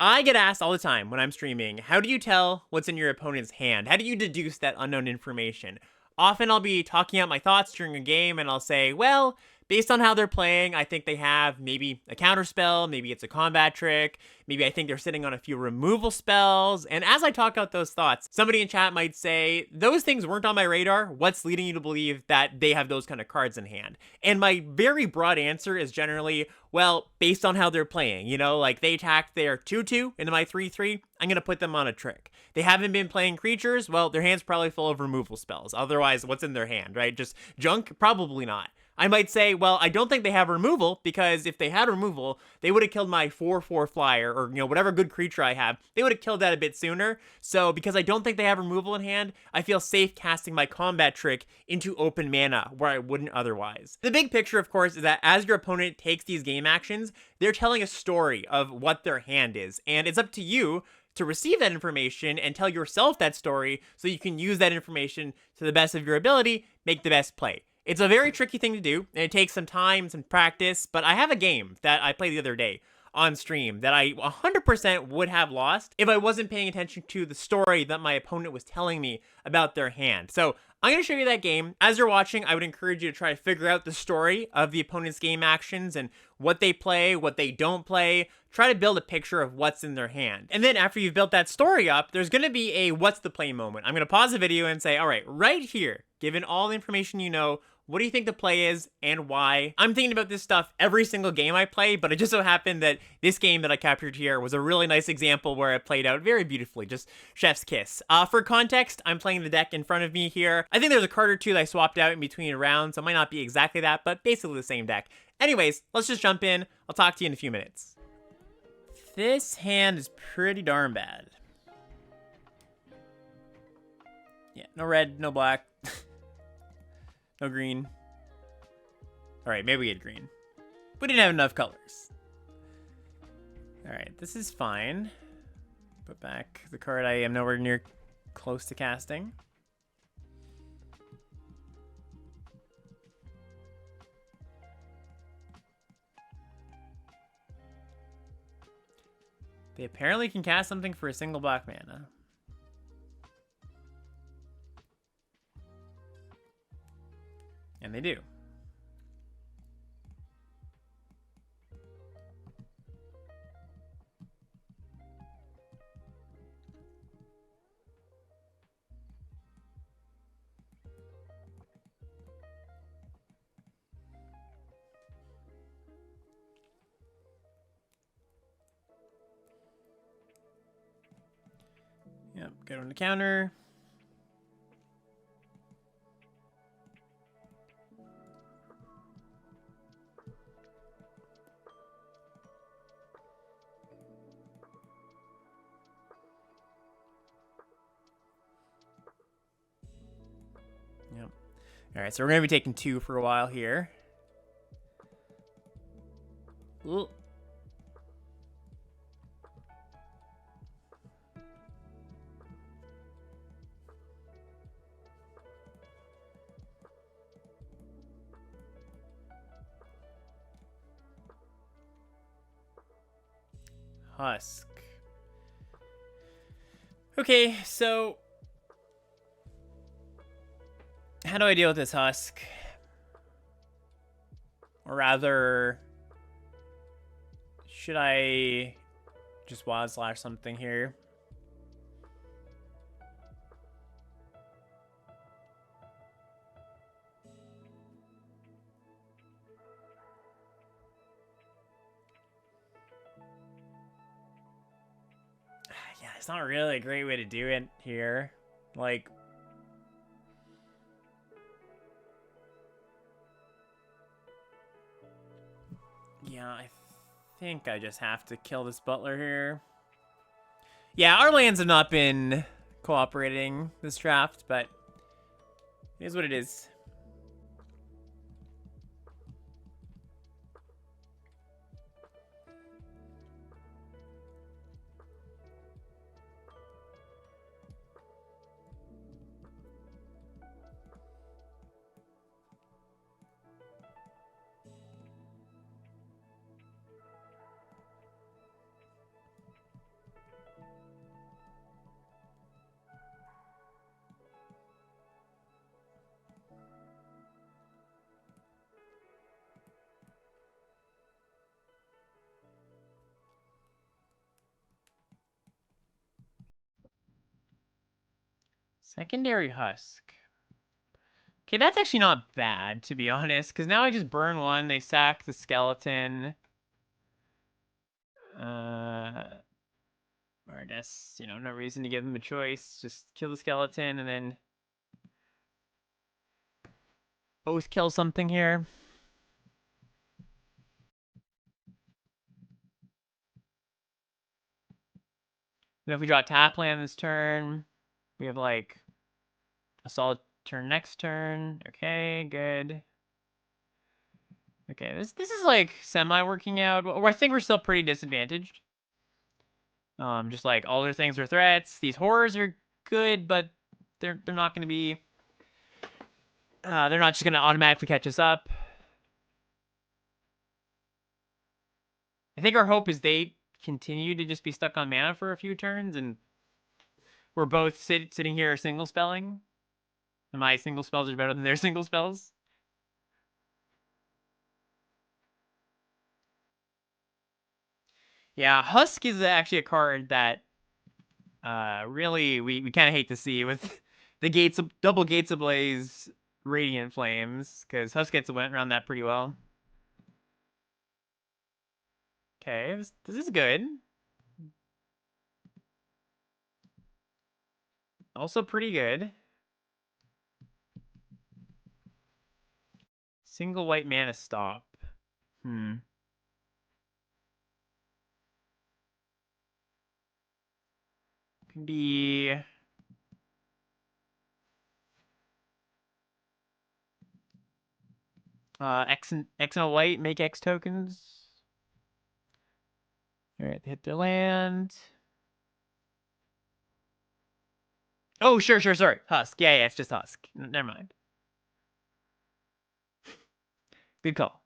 I get asked all the time when I'm streaming, how do you tell what's in your opponent's hand? How do you deduce that unknown information? Often I'll be talking out my thoughts during a game and I'll say, well, based on how they're playing, I think they have maybe a counter spell, maybe it's a combat trick, maybe I think they're sitting on a few removal spells. And as I talk out those thoughts, somebody in chat might say, those things weren't on my radar. What's leading you to believe that they have those kind of cards in hand? And my very broad answer is generally, well, based on how they're playing, you know, like they attacked their 2-2 into my 3-3, I'm going to put them on a trick. They haven't been playing creatures, well, their hand's probably full of removal spells. Otherwise, what's in their hand, right? Just junk? Probably not. I might say, well, I don't think they have removal, because if they had removal, they would have killed my 4/4 flyer, or, you know, whatever good creature I have. They would have killed that a bit sooner. So, because I don't think they have removal in hand, I feel safe casting my combat trick into open mana, where I wouldn't otherwise. The big picture, of course, is that as your opponent takes these game actions, they're telling a story of what their hand is, and it's up to you to receive that information and tell yourself that story so you can use that information to the best of your ability, make the best play. It's a very tricky thing to do, and it takes some time, some practice, but I have a game that I played the other day on stream that I 100% would have lost if I wasn't paying attention to the story that my opponent was telling me about their hand. So I'm going to show you that game. As you're watching, I would encourage you to try to figure out the story of the opponent's game actions and what they play, what they don't play. Try to build a picture of what's in their hand. And then after you've built that story up, there's going to be a what's the play moment. I'm going to pause the video and say, all right, right here, given all the information you know, what do you think the play is and why? I'm thinking about this stuff every single game I play, but it just so happened that this game that I captured here was a really nice example where it played out very beautifully, just chef's kiss. For context, I'm playing the deck in front of me here. I think there's a card or two that I swapped out in between rounds, so it might not be exactly that, but basically the same deck. Anyways, let's just jump in. I'll talk to you in a few minutes. This hand is pretty darn bad. Yeah, no red, no black. No green. Alright, maybe we get green. We didn't have enough colors. Alright, this is fine. Put back the card I am nowhere near close to casting. They apparently can cast something for a single black mana. And they do. Yep, go on the counter. Yep. All right, so we're going to be taking 2 for a while here. Ooh. Husk. Okay, so how do I deal with this husk? Or rather, should I just wild slash something here? Yeah, it's not really a great way to do it here. Like, yeah, I think I just have to kill this butler here. Yeah, our lands have not been cooperating this draft, but it is what it is. Secondary husk. Okay, that's actually not bad, to be honest, because now I just burn one, they sack the skeleton. Or I guess, you know, no reason to give them a choice. Just kill the skeleton and then both kill something here. Then if we draw tap land this turn, we have like a solid turn next turn. Okay, good. Okay, this is like semi working out. Or I think we're still pretty disadvantaged. Just like all their things are threats. These horrors are good, but they're not going to be. They're not just going to automatically catch us up. I think our hope is they continue to just be stuck on mana for a few turns, and we're both sitting here single spelling. And my single spells are better than their single spells. Yeah, Husk is actually a card that really we kind of hate to see with the double gates ablaze radiant flames, because Husk gets went around that pretty well. Okay, this is good. Also pretty good. Single white mana stop. Can be X and a white, make X tokens. Alright, they hit their land. Oh, sure, sorry. Husk. Yeah, it's just Husk. Never mind. Good call.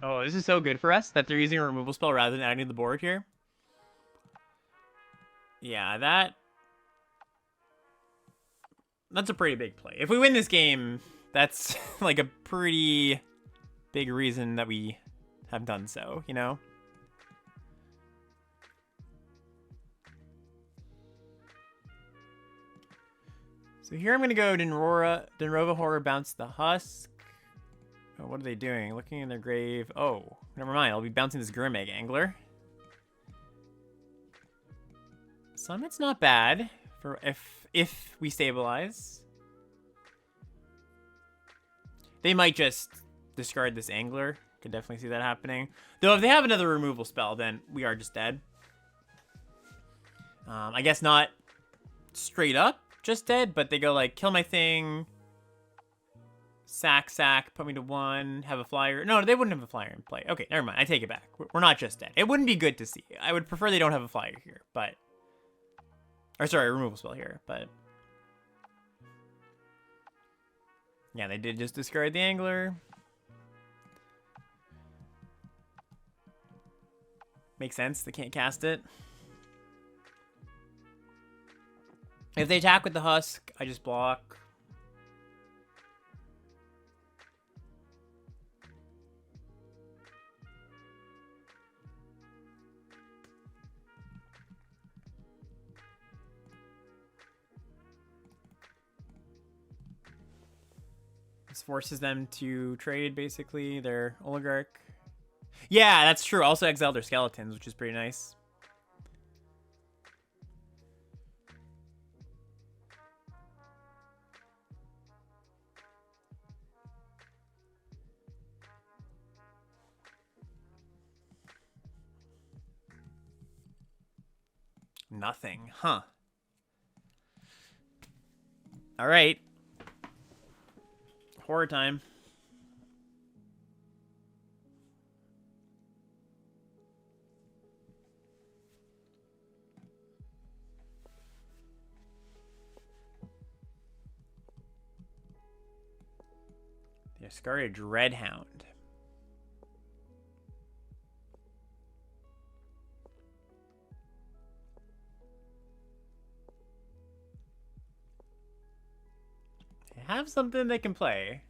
Oh, this is so good for us that they're using a removal spell rather than adding to the board here. Yeah, that's a pretty big play. If we win this game, that's like a pretty big reason that we have done so, you know? So here I'm going to go Denrova Horror, bounce the Husk. Oh, what are they doing? Looking in their grave. Oh, never mind. I'll be bouncing this Grimegg Angler. Summit's not bad for if we stabilize. They might just discard this Angler. Could definitely see that happening. Though if they have another removal spell, then we are just dead. I guess not straight up just dead, but they go like, kill my thing, sack, put me to 1, have a flyer. No, they wouldn't have a flyer in play. Okay, never mind. I take it back. We're not just dead. It wouldn't be good to see. I would prefer they don't have a flyer here, but... Or sorry, a removal spell here, but... Yeah, they did just discard the Angler. Makes sense. They can't cast it. If they attack with the Husk, I just block. This forces them to trade, basically, their Oligarch. Yeah, that's true. Also exile their skeletons, which is pretty nice. Nothing, huh? All right. Horror time. The Ascaria Dreadhound. They have something they can play.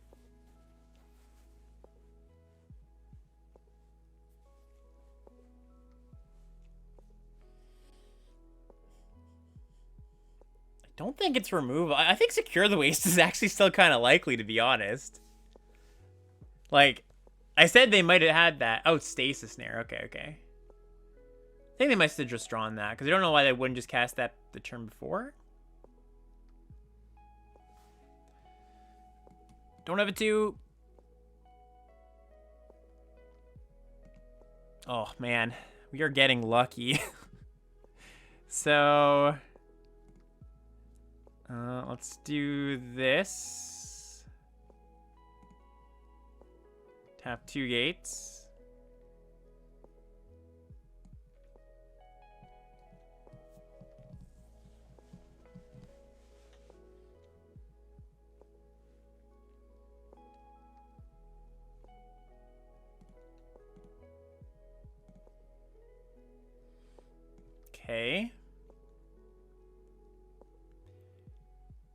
don't think it's removal. I think Secure the Waste is actually still kind of likely, to be honest. Like, I said they might have had that. Oh, Stasis Snare. Okay, okay. I think they must have just drawn that, because I don't know why they wouldn't just cast that the turn before. Don't have a 2. Oh, man. We are getting lucky. So... let's do this. Tap 2 gates. Okay.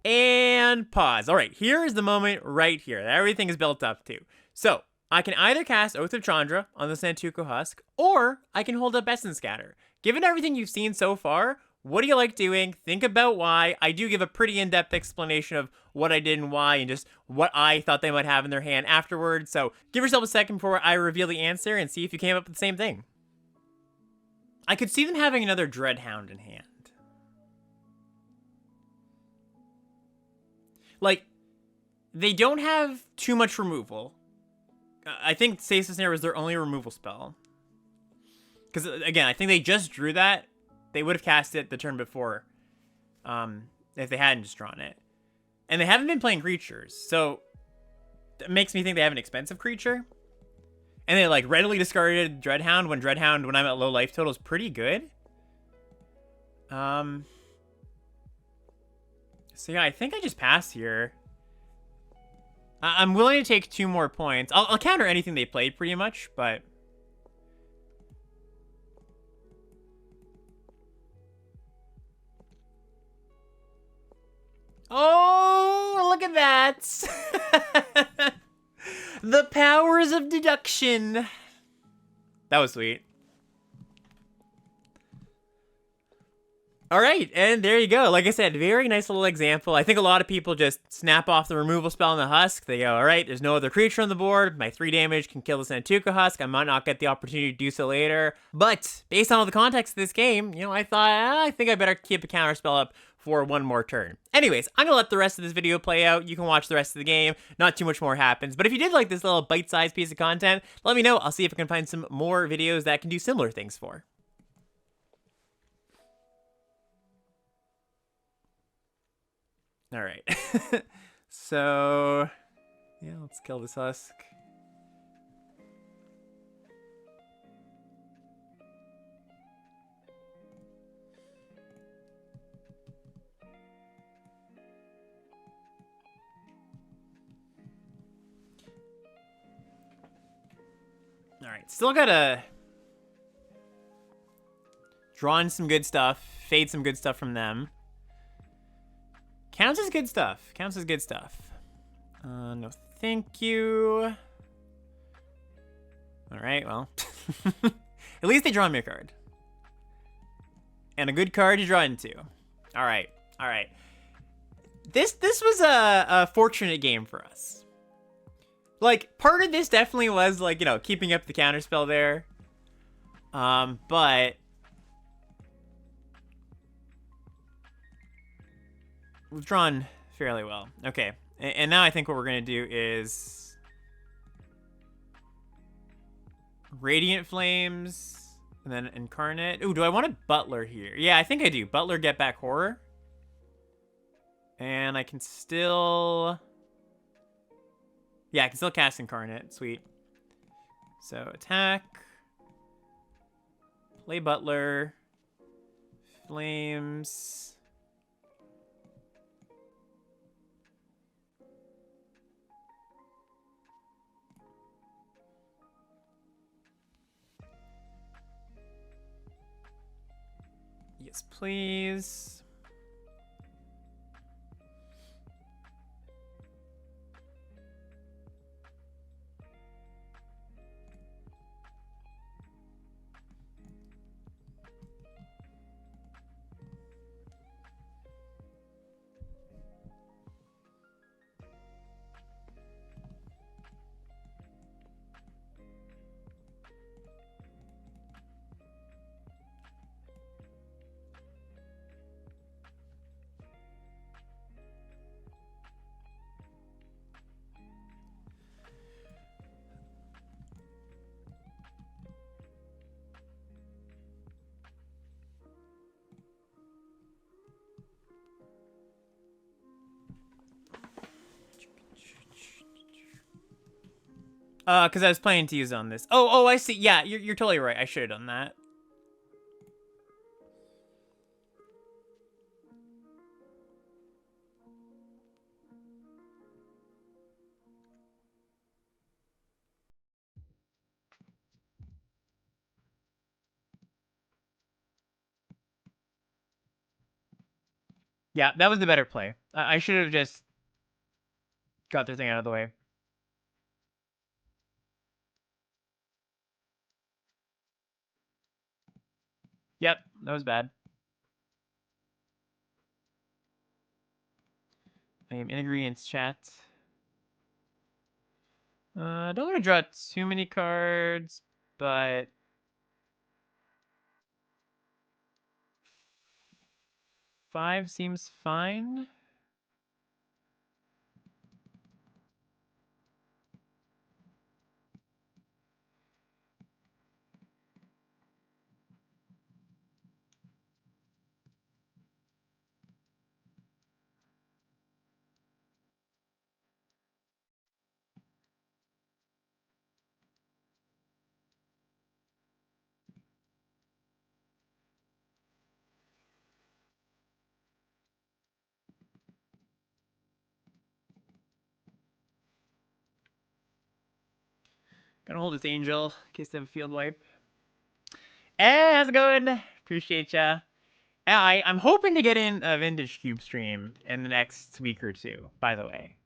And pause. All right, here is the moment right here that everything is built up to. So, I can either cast Oath of Chandra on the Santuku Husk, or I can hold up Essence Scatter. Given everything you've seen so far, what do you like doing? Think about why. I do give a pretty in-depth explanation of what I did and why, and just what I thought they might have in their hand afterwards. So, give yourself a second before I reveal the answer and see if you came up with the same thing. I could see them having another Dreadhound in hand. Like, they don't have too much removal. I think Stasis Snare was their only removal spell. Because, again, I think they just drew that. They would have cast it the turn before. If they hadn't just drawn it. And they haven't been playing creatures. So, that makes me think they have an expensive creature. And they, like, readily discarded Dreadhound when I'm at low life total, is pretty good. So, yeah, I think I just pass here. I'm willing to take 2 more points. I'll counter anything they played, pretty much, but... Oh, look at that! The powers of deduction! That was sweet. All right, and there you go. Like I said, very nice little example. I think a lot of people just snap off the removal spell on the Husk. They go, all right, there's no other creature on the board. My 3 damage can kill the Santuku Husk. I might not get the opportunity to do so later. But based on all the context of this game, you know, I thought, I think I better keep a counter spell up for 1 more turn. Anyways, I'm going to let the rest of this video play out. You can watch the rest of the game. Not too much more happens. But if you did like this little bite-sized piece of content, let me know. I'll see if I can find some more videos that can do similar things for. All right. So, yeah, let's kill this Husk. All right, still gotta draw in some good stuff, fade some good stuff from them. Counts as good stuff. Counts as good stuff. No, thank you. All right, well. At least they draw me a card. And a good card to draw into. All right, all right. This was a fortunate game for us. Like, part of this definitely was, like, you know, keeping up the counterspell there. But... we've drawn fairly well. Okay, and now I think what we're going to do is... Radiant Flames, and then Incarnate. Ooh, do I want a Butler here? Yeah, I think I do. Butler, get back Horror. And I can still... yeah, I can still cast Incarnate. Sweet. So, attack. Play Butler. Flames... yes, please. Because I was planning to use it on this. Oh, I see. Yeah, you're totally right. I should have done that. Yeah, that was the better play. I should have just got their thing out of the way. Yep, that was bad. I am in agreement, chat. I don't want to draw too many cards, but 5 seems fine. Gonna hold this angel in case they have a field wipe. Hey, how's it going? Appreciate ya. I'm hoping to get in a vintage cube stream in the next week or two, by the way.